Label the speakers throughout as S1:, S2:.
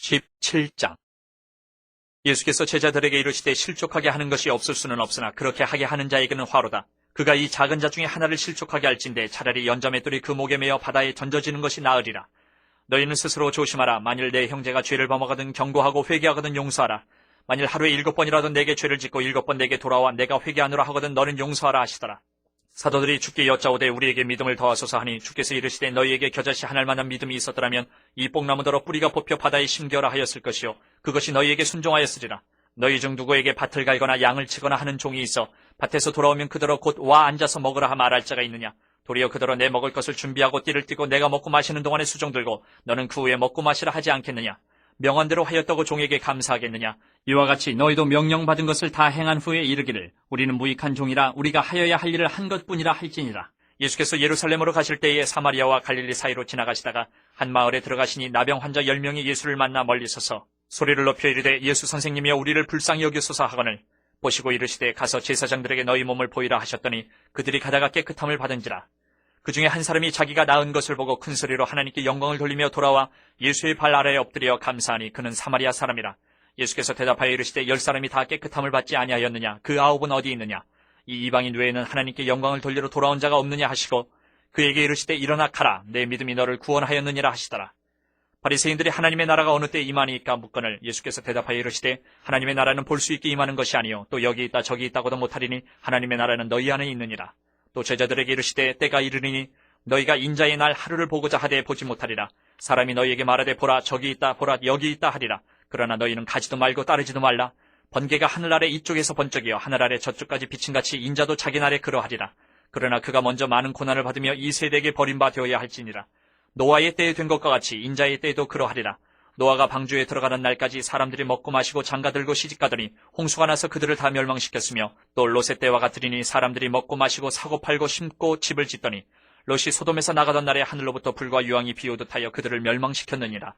S1: 17장. 예수께서 제자들에게 이르시되 실족하게 하는 것이 없을 수는 없으나 그렇게 하게 하는 자에게는 화로다. 그가 이 작은 자 중에 하나를 실족하게 할진대 차라리 연자맷돌이 그 목에 매어 바다에 던져지는 것이 나으리라. 너희는 스스로 조심하라. 만일 내 형제가 죄를 범하거든 경고하고 회개하거든 용서하라. 만일 하루에 7번이라도 내게 죄를 짓고 7번 내게 돌아와 내가 회개하노라 하거든 너는 용서하라 하시더라. 사도들이 주께 여짜오되 우리에게 믿음을 더하소서 하니 주께서 이르시되 너희에게 겨자씨 하나일 만한 믿음이 있었더라면 이 뽕나무더러 뿌리가 뽑혀 바다에 심겨라 하였을 것이요 그것이 너희에게 순종하였으리라. 너희 중 누구에게 밭을 갈거나 양을 치거나 하는 종이 있어 밭에서 돌아오면 그더러 곧 와 앉아서 먹으라 말할 자가 있느냐. 도리어 그더러 내 먹을 것을 준비하고 띠를 띠고 내가 먹고 마시는 동안에 수종 들고 너는 그 후에 먹고 마시라 하지 않겠느냐. 명한대로 하였다고 종에게 감사하겠느냐. 이와 같이 너희도 명령받은 것을 다 행한 후에 이르기를 우리는 무익한 종이라 우리가 하여야 할 일을 한 것뿐이라 할지니라. 예수께서 예루살렘으로 가실 때에 사마리아와 갈릴리 사이로 지나가시다가 한 마을에 들어가시니 나병 환자 10명이 예수를 만나 멀리 서서 소리를 높여 이르되 예수 선생님이여 우리를 불쌍히 여기소서 하거늘 보시고 이르시되 가서 제사장들에게 너희 몸을 보이라 하셨더니 그들이 가다가 깨끗함을 받은지라. 그 중에 한 사람이 자기가 나은 것을 보고 큰 소리로 하나님께 영광을 돌리며 돌아와 예수의 발 아래에 엎드려 감사하니 그는 사마리아 사람이라. 예수께서 대답하여 이르시되 10사람이 다 깨끗함을 받지 아니하였느냐. 그 9은 어디 있느냐. 이 이방인 외에는 하나님께 영광을 돌리러 돌아온 자가 없느냐 하시고 그에게 이르시되 일어나 가라. 내 믿음이 너를 구원하였느니라 하시더라. 바리새인들이 하나님의 나라가 어느 때 임하니까 묻거늘 예수께서 대답하여 이르시되 하나님의 나라는 볼 수 있게 임하는 것이 아니요 또 여기 있다 저기 있다고도 못하리니 하나님의 나라는 너희 안에 있느니라. 또 제자들에게 이르시되 때가 이르리니 너희가 인자의 날 하루를 보고자 하되 보지 못하리라. 사람이 너희에게 말하되 보라 저기 있다 보라 여기 있다 하리라. 그러나 너희는 가지도 말고 따르지도 말라. 번개가 하늘 아래 이쪽에서 번쩍이어 하늘 아래 저쪽까지 비친같이 인자도 자기 날에 그러하리라. 그러나 그가 먼저 많은 고난을 받으며 이 세대에게 버림바 되어야 할지니라. 노아의 때에 된 것과 같이 인자의 때에도 그러하리라. 노아가 방주에 들어가는 날까지 사람들이 먹고 마시고 장가들고 시집가더니 홍수가 나서 그들을 다 멸망시켰으며 또 롯의 때와 같으리니 사람들이 먹고 마시고 사고 팔고 심고 집을 짓더니 롯이 소돔에서 나가던 날에 하늘로부터 불과 유황이 비오듯 하여 그들을 멸망시켰느니라.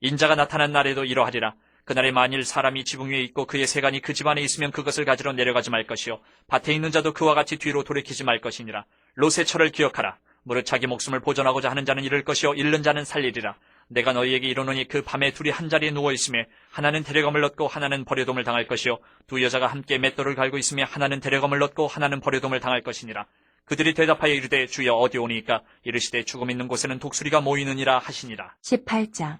S1: 인자가 나타난 날에도 이러하리라. 그날에 만일 사람이 지붕 위에 있고 그의 세간이 그 집안에 있으면 그것을 가지러 내려가지 말 것이요 밭에 있는 자도 그와 같이 뒤로 돌이키지 말 것이니라. 롯의 철을 기억하라. 무릇 자기 목숨을 보존하고자 하는 자는 잃을 것이요 잃는 자는 살리리라. 내가 너희에게 이르노니 그 밤에 둘이 한 자리에 누워 있으며 하나는 데려감을 얻고 하나는 버려둠을 당할 것이요 두 여자가 함께 맷돌을 갈고 있으며 하나는 데려감을 얻고 하나는 버려둠을 당할 것이니라. 그들이 대답하여 이르되 주여 어디 오니까. 이르시되 죽음 있는 곳에는 독수리가 모이느니라 하시니라.
S2: 18장.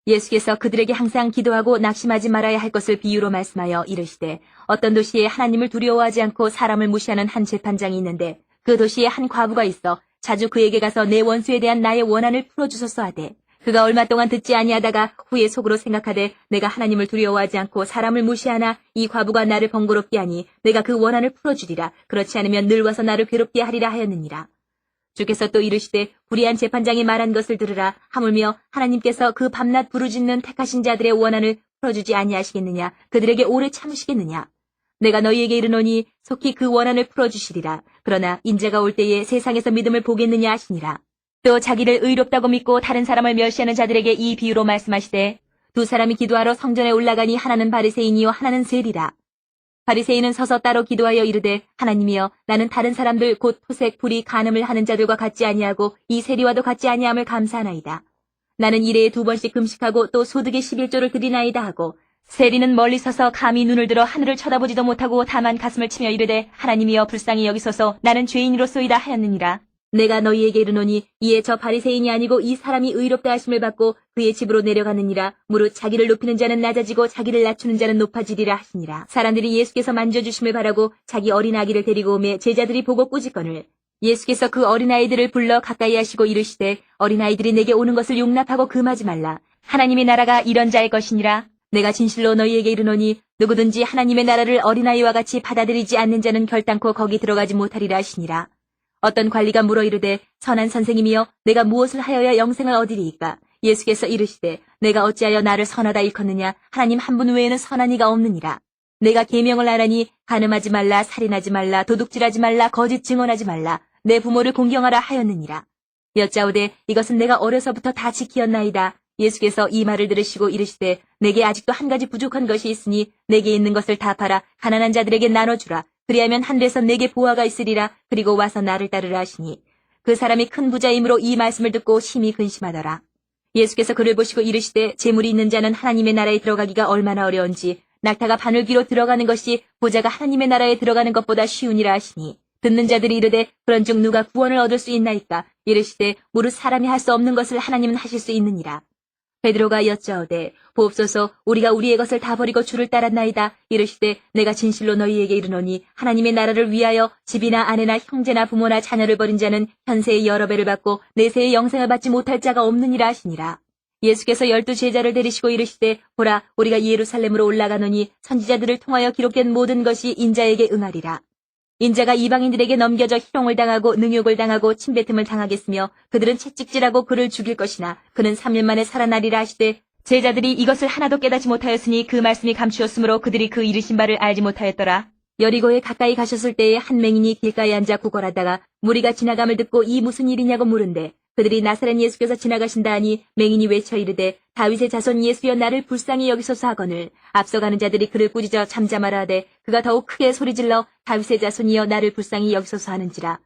S2: 예수께서 그들에게 항상 기도하고 낙심하지 말아야 할 것을 비유로 말씀하여 이르시되 어떤 도시에 하나님을 두려워하지 않고 사람을 무시하는 한 재판장이 있는데 그 도시에 한 과부가 있어 자주 그에게 가서 내 원수에 대한 나의 원한을 풀어주소서 하되 그가 얼마 동안 듣지 아니하다가 후에 속으로 생각하되 내가 하나님을 두려워하지 않고 사람을 무시하나 이 과부가 나를 번거롭게 하니 내가 그 원한을 풀어주리라. 그렇지 않으면 늘 와서 나를 괴롭게 하리라 하였느니라. 주께서 또 이르시되 불의한 재판장이 말한 것을 들으라. 하물며 하나님께서 그 밤낮 부르짖는 택하신 자들의 원한을 풀어주지 아니하시겠느냐. 그들에게 오래 참으시겠느냐. 내가 너희에게 이르노니 속히 그 원한을 풀어주시리라. 그러나 인자가 올 때에 세상에서 믿음을 보겠느냐 하시니라. 또 자기를 의롭다고 믿고 다른 사람을 멸시하는 자들에게 이 비유로 말씀하시되 두 사람이 기도하러 성전에 올라가니 하나는 바리새인이요 하나는 세리라. 바리새인은 서서 따로 기도하여 이르되 하나님이여 나는 다른 사람들 곧 토색 불의 간음을 하는 자들과 같지 아니하고 이 세리와도 같지 아니함을 감사하나이다. 나는 일해에 2번씩 금식하고 또 소득의 11조를 드리나이다 하고 세리는 멀리 서서 감히 눈을 들어 하늘을 쳐다보지도 못하고 다만 가슴을 치며 이르되 하나님이여 불쌍히 여기소서 나는 죄인이로소이다 하였느니라. 내가 너희에게 이르노니 이에 저 바리새인이 아니고 이 사람이 의롭다 하심을 받고 그의 집으로 내려가느니라. 무릇 자기를 높이는 자는 낮아지고 자기를 낮추는 자는 높아지리라 하시니라. 사람들이 예수께서 만져주심을 바라고 자기 어린아기를 데리고 오매 제자들이 보고 꾸짖거늘 예수께서 그 어린아이들을 불러 가까이 하시고 이르시되 어린아이들이 내게 오는 것을 용납하고 금하지 말라. 하나님의 나라가 이런 자의 것이니라. 내가 진실로 너희에게 이르노니 누구든지 하나님의 나라를 어린아이와 같이 받아들이지 않는 자는 결단코 거기 들어가지 못하리라 하시니라. 어떤 관리가 물어 이르되 선한 선생님이여 내가 무엇을 하여야 영생을 얻으리이까. 예수께서 이르시되 내가 어찌하여 나를 선하다 일컫느냐. 하나님 한 분 외에는 선한 이가 없느니라. 내가 계명을 하라니 간음하지 말라 살인하지 말라 도둑질하지 말라 거짓 증언하지 말라 내 부모를 공경하라 하였느니라. 여짜오되 이것은 내가 어려서부터 다 지키었나이다. 예수께서 이 말을 들으시고 이르시되 내게 아직도 한 가지 부족한 것이 있으니 내게 있는 것을 다 팔아 가난한 자들에게 나눠주라. 그리하면 하늘에서 내게 보화가 있으리라. 그리고 와서 나를 따르라 하시니 그 사람이 큰 부자이므로 이 말씀을 듣고 심히 근심하더라. 예수께서 그를 보시고 이르시되 재물이 있는 자는 하나님의 나라에 들어가기가 얼마나 어려운지 낙타가 바늘귀로 들어가는 것이 보자가 하나님의 나라에 들어가는 것보다 쉬우니라 하시니 듣는 자들이 이르되 그런즉 누가 구원을 얻을 수 있나이까 이르시되 무릇 사람이 할 수 없는 것을 하나님은 하실 수 있느니라. 베드로가 여짜오되 보옵소서 우리가 우리의 것을 다 버리고 주를 따랐나이다. 이르시되 내가 진실로 너희에게 이르노니 하나님의 나라를 위하여 집이나 아내나 형제나 부모나 자녀를 버린 자는 현세의 여러 배를 받고 내세의 영생을 받지 못할 자가 없느니라 하시니라. 예수께서 12 제자를 데리시고 이르시되 보라 우리가 예루살렘으로 올라가노니 선지자들을 통하여 기록된 모든 것이 인자에게 응하리라. 인자가 이방인들에게 넘겨져 희롱을 당하고 능욕을 당하고 침뱉음을 당하겠으며 그들은 채찍질하고 그를 죽일 것이나 그는 3일 만에 살아나리라 하시되 제자들이 이것을 하나도 깨닫지 못하였으니 그 말씀이 감추었으므로 그들이 그 이르신 바를 알지 못하였더라. 여리고에 가까이 가셨을 때에 한 맹인이 길가에 앉아 구걸하다가 무리가 지나감을 듣고 이 무슨 일이냐고 물은데 그들이 나사렛 예수께서 지나가신다 하니 맹인이 외쳐 이르되 다윗의 자손 예수여 나를 불쌍히 여기소서 하거늘 앞서가는 자들이 그를 꾸짖어 잠잠하라 하되 그가 더욱 크게 소리질러 다윗의 자손이여 나를 불쌍히 여기소서 하는지라.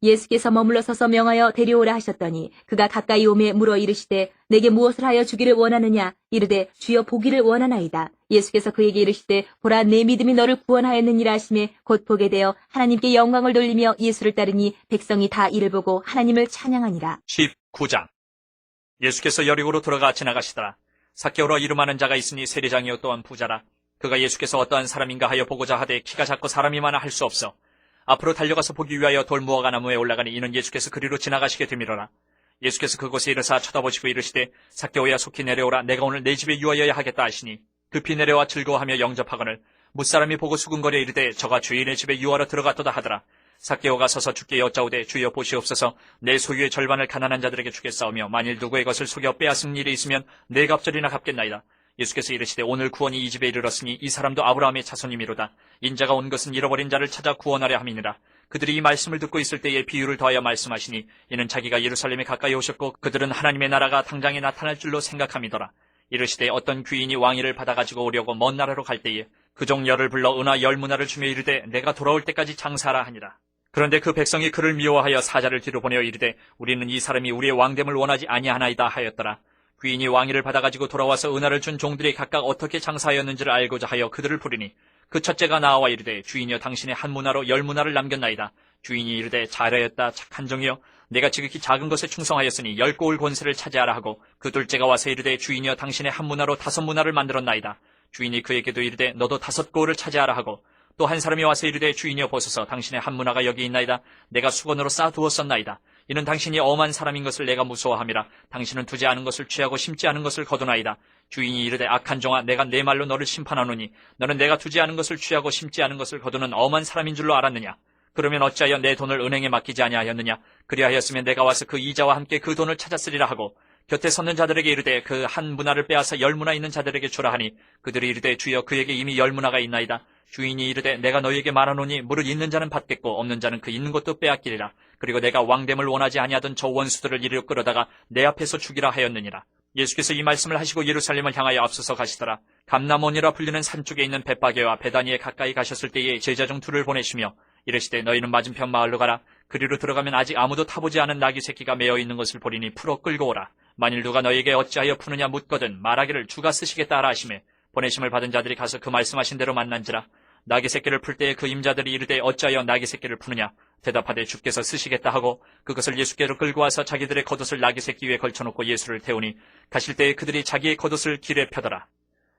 S2: 예수께서 머물러 서서 명하여 데려오라 하셨더니 그가 가까이 오매 물어 이르시되 내게 무엇을 하여 주기를 원하느냐 이르되 주여 보기를 원하나이다. 예수께서 그에게 이르시되 보라 내 믿음이 너를 구원하였느니라 하시매 곧 보게 되어 하나님께 영광을 돌리며 예수를 따르니 백성이 다 이를 보고 하나님을 찬양하니라.
S1: 19장. 예수께서 여리고로 들어가 지나가시더라. 삭개오라 이름하는 자가 있으니 세리장이요 또한 부자라. 그가 예수께서 어떠한 사람인가 하여 보고자 하되 키가 작고 사람이 많아 할 수 없어 앞으로 달려가서 보기 위하여 돌무화과 나무에 올라가니 이는 예수께서 그리로 지나가시게 되밀어라. 예수께서 그곳에 이르사 쳐다보시고 이르시되 삭개오야 속히 내려오라. 내가 오늘 내 집에 유하여야 하겠다 하시니 급히 내려와 즐거워하며 영접하거늘 무사람이 보고 수군거려 이르되 저가 주인의 집에 유하러 들어갔도다 하더라. 삭개오가 서서 주께 여짜오되 주여 보시옵소서 내 소유의 절반을 가난한 자들에게 주겠사오며 만일 누구의 것을 속여 빼앗은 일이 있으면 네 갑절이나 갚겠나이다. 예수께서 이르시되 오늘 구원이 이 집에 이르렀으니 이 사람도 아브라함의 자손이미로다. 인자가 온 것은 잃어버린 자를 찾아 구원하려 함이니라. 그들이 이 말씀을 듣고 있을 때에 비유를 더하여 말씀하시니 이는 자기가 예루살렘에 가까이 오셨고 그들은 하나님의 나라가 당장에 나타날 줄로 생각함이더라. 이르시되 어떤 귀인이 왕위를 받아가지고 오려고 먼 나라로 갈 때에 그 종 열을 불러 은하 10문화를 주며 이르되 내가 돌아올 때까지 장사하라 하니라. 그런데 그 백성이 그를 미워하여 사자를 뒤로 보내어 이르되 우리는 이 사람이 우리의 왕됨을 원하지 아니하나이다 하였더라. 귀인이 왕위를 받아가지고 돌아와서 은하를 준 종들이 각각 어떻게 장사하였는지를 알고자 하여 그들을 부르니 그 첫째가 나와 이르되 주인이여 당신의 한 문화로 10문화를 남겼나이다. 주인이 이르되 잘하였다 착한 종이여 내가 지극히 작은 것에 충성하였으니 10고을 권세를 차지하라 하고 그 둘째가 와서 이르되 주인이여 당신의 한 문화로 5문화를 만들었나이다. 주인이 그에게도 이르되 너도 5고을을 차지하라 하고 또 한 사람이 와서 이르되 주인이여 보소서 당신의 한 문화가 여기 있나이다. 내가 수건으로 쌓아두었었나이다. 이는 당신이 엄한 사람인 것을 내가 무서워함이라. 당신은 두지 않은 것을 취하고 심지 않은 것을 거두나이다. 주인이 이르되 악한 종아 내가 내 말로 너를 심판하노니 너는 내가 두지 않은 것을 취하고 심지 않은 것을 거두는 엄한 사람인 줄로 알았느냐. 그러면 어찌하여 내 돈을 은행에 맡기지 아니하였느냐. 그리하였으면 내가 와서 그 이자와 함께 그 돈을 찾았으리라 하고 곁에 섰는 자들에게 이르되 그 한 문화를 빼앗아 10문화 있는 자들에게 주라 하니 그들이 이르되 주여 그에게 이미 10문화가 있나이다. 주인이 이르되 내가 너희에게 말하노니 무릇 있는 자는 받겠고 없는 자는 그 있는 것도 빼앗기리라. 그리고 내가 왕됨을 원하지 아니하던 저 원수들을 이리로 끌어다가 내 앞에서 죽이라 하였느니라. 예수께서 이 말씀을 하시고 예루살렘을 향하여 앞서서 가시더라. 감람원이라 불리는 산 쪽에 있는 벳바게와 베다니에 가까이 가셨을 때에 제자 중 둘을 보내시며 이르시되 너희는 맞은편 마을로 가라. 그리로 들어가면 아직 아무도 타보지 않은 나귀 새끼가 메어 있는 것을 보리니 풀어 끌고 오라. 만일 누가 너에게 어찌하여 푸느냐 묻거든 말하기를 주가 쓰시겠다 하라 하시매 보내심을 받은 자들이 가서 그 말씀하신 대로 만난지라. 나귀 새끼를 풀 때에 그 임자들이 이르되 어찌하여 나귀 새끼를 푸느냐. 대답하되 주께서 쓰시겠다 하고 그것을 예수께로 끌고 와서 자기들의 겉옷을 나귀 새끼 위에 걸쳐놓고 예수를 태우니 가실 때에 그들이 자기의 겉옷을 길에 펴더라.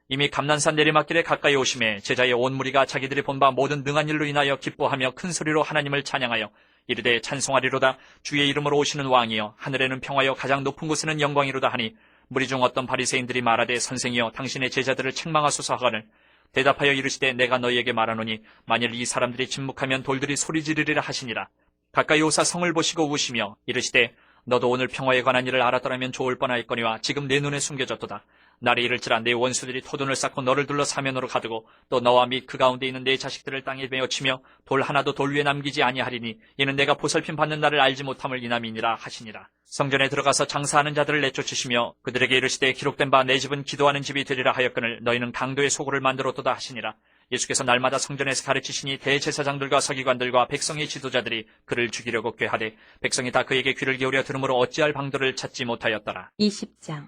S1: 이미 감난산 내리막길에 가까이 오심에 제자의 온 무리가 자기들이 본 바 모든 능한 일로 인하여 기뻐하며 큰 소리로 하나님을 찬양하여 이르되 찬송하리로다. 주의 이름으로 오시는 왕이여 하늘에는 평화여 가장 높은 곳에는 영광이로다 하니 무리 중 어떤 바리새인들이 말하되 선생이여 당신의 제자들을 책망하소서 하거늘 대답하여 이르시되 내가 너희에게 말하노니 만일 이 사람들이 침묵하면 돌들이 소리 지르리라 하시니라. 가까이 오사 성을 보시고 우시며 이르시되 너도 오늘 평화에 관한 일을 알았더라면 좋을 뻔하였거니와 지금 내 눈에 숨겨졌도다. 날이 이를지라 내 원수들이 토돈을 쌓고 너를 둘러 사면으로 가두고 또 너와 및 그 가운데 있는 내 자식들을 땅에 메어치며 돌 하나도 돌 위에 남기지 아니하리니 이는 내가 보살핌 받는 날을 알지 못함을 인함이니라 하시니라. 성전에 들어가서 장사하는 자들을 내쫓으시며 그들에게 이르시되 기록된 바 내 집은 기도하는 집이 되리라 하였거늘 너희는 강도의 소굴을 만들었도다 하시니라. 예수께서 날마다 성전에서 가르치시니 대제사장들과 서기관들과 백성의 지도자들이 그를 죽이려고 꾀하되 백성이 다 그에게 귀를 기울여 들으므로 어찌할 방도를 찾지 못하였더라.
S2: 20장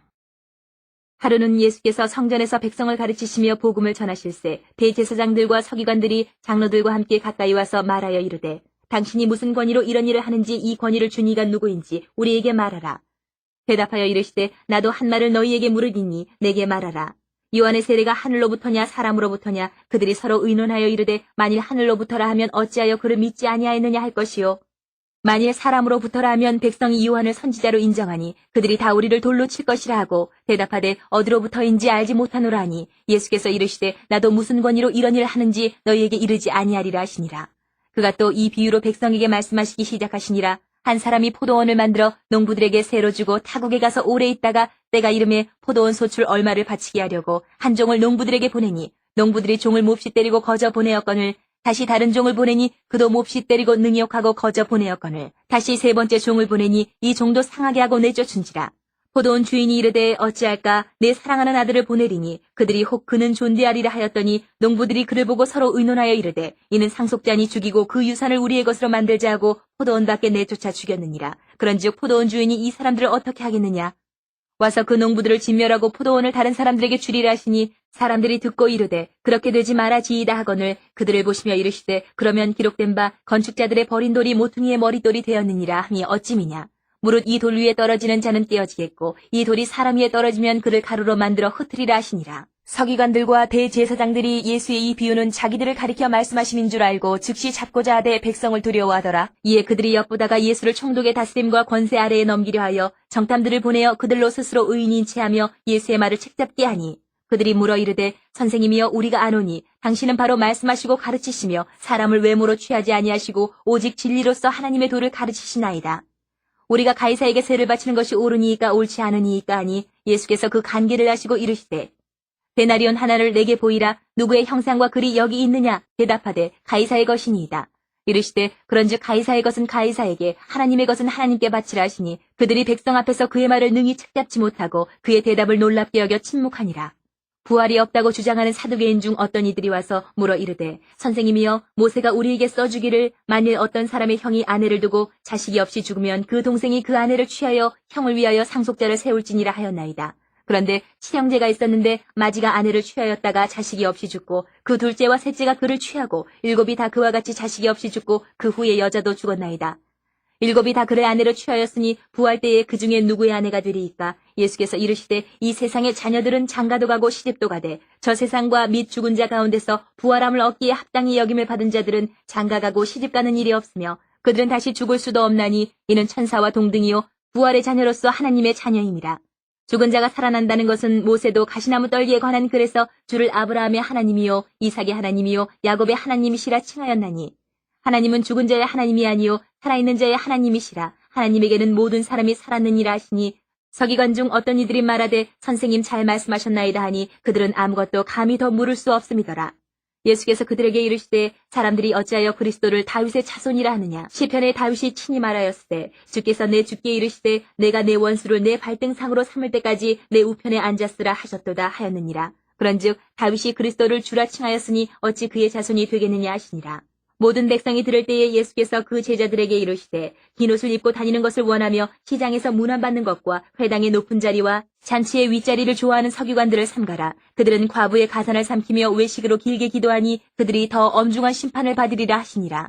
S2: 하루는 예수께서 성전에서 백성을 가르치시며 복음을 전하실세 대제사장들과 서기관들이 장로들과 함께 가까이 와서 말하여 이르되 당신이 무슨 권위로 이런 일을 하는지 이 권위를 준 이가 누구인지 우리에게 말하라. 대답하여 이르시되 나도 한 말을 너희에게 물으리니 내게 말하라. 요한의 세례가 하늘로부터냐 사람으로부터냐 그들이 서로 의논하여 이르되 만일 하늘로부터라 하면 어찌하여 그를 믿지 아니하였느냐 할 것이요 만일 사람으로부터라 하면 백성이 요한을 선지자로 인정하니 그들이 다 우리를 돌로 칠 것이라 하고 대답하되 어디로부터인지 알지 못하노라 하니 예수께서 이르시되 나도 무슨 권위로 이런 일을 하는지 너희에게 이르지 아니하리라 하시니라. 그가 또 이 비유로 백성에게 말씀하시기 시작하시니라. 한 사람이 포도원을 만들어 농부들에게 새로 주고 타국에 가서 오래 있다가 때가 이름에 포도원 소출 얼마를 바치게 하려고 한 종을 농부들에게 보내니 농부들이 종을 몹시 때리고 거저 보내었거늘 다시 다른 종을 보내니 그도 몹시 때리고 능히 욕하고 거저 보내었거늘 다시 세 번째 종을 보내니 이 종도 상하게 하고 내쫓은지라. 포도원 주인이 이르되 어찌할까 내 사랑하는 아들을 보내리니 그들이 혹 그는 존대하리라 하였더니 농부들이 그를 보고 서로 의논하여 이르되 이는 상속자니 죽이고 그 유산을 우리의 것으로 만들자 하고 포도원 밖에 내쫓아 죽였느니라. 그런즉 포도원 주인이 이 사람들을 어떻게 하겠느냐. 와서 그 농부들을 진멸하고 포도원을 다른 사람들에게 주리라 하시니 사람들이 듣고 이르되 그렇게 되지 말아지이다 하거늘 그들을 보시며 이르시되 그러면 기록된 바 건축자들의 버린 돌이 모퉁이의 머릿돌이 되었느니라 하니 어찌미냐. 무릇 이 돌 위에 떨어지는 자는 깨어지겠고 이 돌이 사람 위에 떨어지면 그를 가루로 만들어 흩으리라 하시니라. 서기관들과 대제사장들이 예수의 이 비유는 자기들을 가리켜 말씀하심인 줄 알고 즉시 잡고자 하되 백성을 두려워하더라. 이에 그들이 엿보다가 예수를 총독의 다스림과 권세 아래에 넘기려 하여 정탐들을 보내어 그들로 스스로 의인인 체하며 예수의 말을 책잡게 하니 그들이 물어 이르되 선생님이여 우리가 아노니 당신은 바로 말씀하시고 가르치시며 사람을 외모로 취하지 아니하시고 오직 진리로서 하나님의 도를 가르치시나이다. 우리가 가이사에게 세를 바치는 것이 옳으니이까 옳지 않으니이까 하니 예수께서 그 간계를 하시고 이르시되 데나리온 하나를 내게 보이라. 누구의 형상과 글이 여기 있느냐. 대답하되 가이사의 것이니이다. 이르시되 그런즉 가이사의 것은 가이사에게 하나님의 것은 하나님께 바치라 하시니 그들이 백성 앞에서 그의 말을 능히 책잡지 못하고 그의 대답을 놀랍게 여겨 침묵하니라. 부활이 없다고 주장하는 사두개인 중 어떤 이들이 와서 물어 이르되 선생님이여 모세가 우리에게 써주기를 만일 어떤 사람의 형이 아내를 두고 자식이 없이 죽으면 그 동생이 그 아내를 취하여 형을 위하여 상속자를 세울지니라 하였나이다. 그런데 친형제가 있었는데 마지가 아내를 취하였다가 자식이 없이 죽고 그 둘째와 셋째가 그를 취하고 일곱이 다 그와 같이 자식이 없이 죽고 그 후에 여자도 죽었나이다. 일곱이 다 그의 아내를 취하였으니 부활 때에 그 중에 누구의 아내가 되리이까. 예수께서 이르시되 이 세상의 자녀들은 장가도 가고 시집도 가되 저 세상과 및 죽은 자 가운데서 부활함을 얻기에 합당히 여김을 받은 자들은 장가가고 시집가는 일이 없으며 그들은 다시 죽을 수도 없나니 이는 천사와 동등이요 부활의 자녀로서 하나님의 자녀임이라. 죽은 자가 살아난다는 것은 모세도 가시나무 떨기에 관한 글에서 주를 아브라함의 하나님이요 이삭의 하나님이요 야곱의 하나님이시라 칭하였나니 하나님은 죽은 자의 하나님이 아니요 살아있는 자의 하나님이시라. 하나님에게는 모든 사람이 살았느니라 하시니 서기관 중 어떤 이들이 말하되 선생님 잘 말씀하셨나이다 하니 그들은 아무것도 감히 더 물을 수 없음이더라. 예수께서 그들에게 이르시되 사람들이 어찌하여 그리스도를 다윗의 자손이라 하느냐. 시편에 다윗이 친히 말하였으되 주께서 내 주께 이르시되 내가 내 원수를 내 발등상으로 삼을 때까지 내 우편에 앉았으라 하셨도다 하였느니라. 그런즉 다윗이 그리스도를 주라 칭하였으니 어찌 그의 자손이 되겠느냐 하시니라. 모든 백성이 들을 때에 예수께서 그 제자들에게 이르시되 긴 옷을 입고 다니는 것을 원하며 시장에서 문안받는 것과 회당의 높은 자리와 잔치의 윗자리를 좋아하는 서기관들을 삼가라. 그들은 과부의 가산을 삼키며 외식으로 길게 기도하니 그들이 더 엄중한 심판을 받으리라 하시니라.